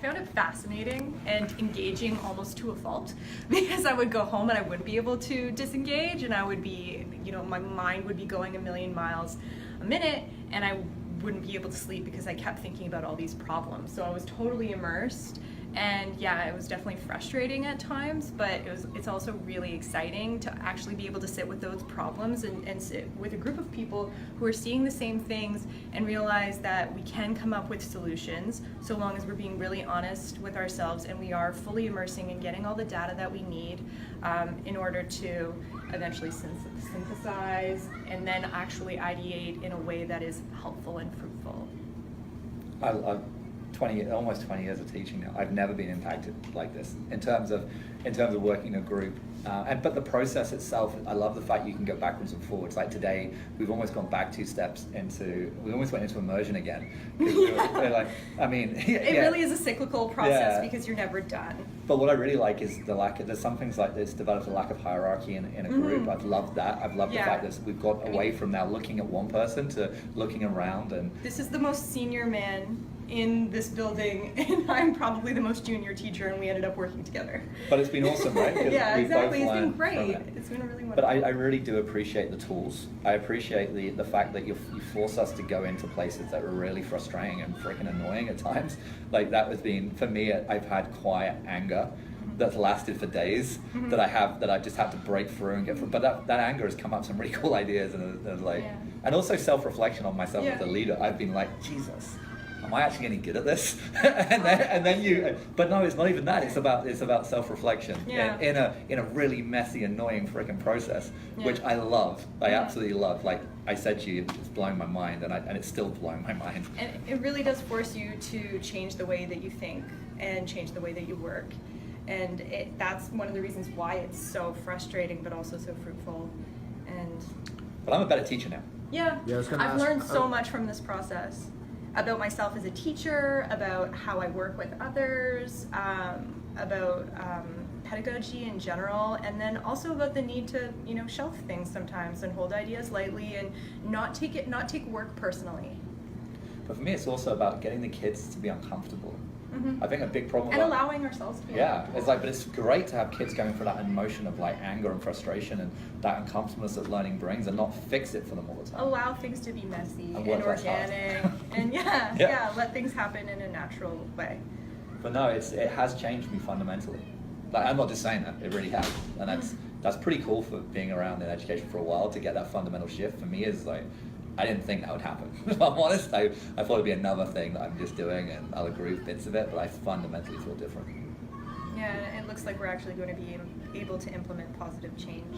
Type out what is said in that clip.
found it fascinating and engaging almost to a fault, because I would go home and I wouldn't be able to disengage, and I would be, my mind would be going a million miles a minute, and I wouldn't be able to sleep because I kept thinking about all these problems. So I was totally immersed. And yeah, it was definitely frustrating at times, but it's also really exciting to actually be able to sit with those problems and sit with a group of people who are seeing the same things and realize that we can come up with solutions so long as we're being really honest with ourselves and we are fully immersing and getting all the data that we need in order to eventually synthesize and then actually ideate in a way that is helpful and fruitful. Almost 20 years of teaching now. I've never been impacted like this in terms of working in a group. But the process itself, I love the fact you can go backwards and forwards. Like today, we've almost gone back 2 steps we almost went into immersion again. We're like, it really is a cyclical process because you're never done. But what I really like is there's some things like this developed a lack of hierarchy in a group. I've loved that. I've loved the fact that we've got away from now looking at one person to looking around. And this is the most senior man in this building, and I'm probably the most junior teacher, and we ended up working together. But it's been awesome, right? Yeah, exactly. It's been great. It's been really wonderful. But I really do appreciate the tools. I appreciate the fact that you force us to go into places that are really frustrating and freaking annoying at times. Like that has been, for me, I've had quiet anger that's lasted for days that I just had to break through and get through. But that anger has come up some really cool ideas and also self-reflection on myself as a leader. I've been like, Jesus, am I actually any good at this? and then you, but no, it's not even that. It's about self-reflection in a really messy, annoying freaking process, which I love. I absolutely love. Like I said to you, it's blowing my mind, and it's still blowing my mind. And it really does force you to change the way that you think and change the way that you work. And that's one of the reasons why it's so frustrating, but also so fruitful. But I'm a better teacher now. Yeah, I've learned so much from this process. About myself as a teacher, about how I work with others, about pedagogy in general, and then also about the need to, shelf things sometimes and hold ideas lightly and not take work personally. But for me, it's also about getting the kids to be uncomfortable. I think a big problem and allowing ourselves to be uncomfortable. But it's great to have kids going through that emotion of like anger and frustration and that uncomfortableness that learning brings, and not fix it for them all the time. Allow things to be messy and organic, and let things happen in a natural way. But no, it has changed me fundamentally. Like I'm not just saying that; it really has, and that's pretty cool for being around in education for a while to get that fundamental shift. For me, is like, I didn't think that would happen. If I'm honest, I thought it'd be another thing that I'm just doing, and I'll agree with bits of it, but I fundamentally feel different. Yeah, it looks like we're actually going to be able to implement positive change.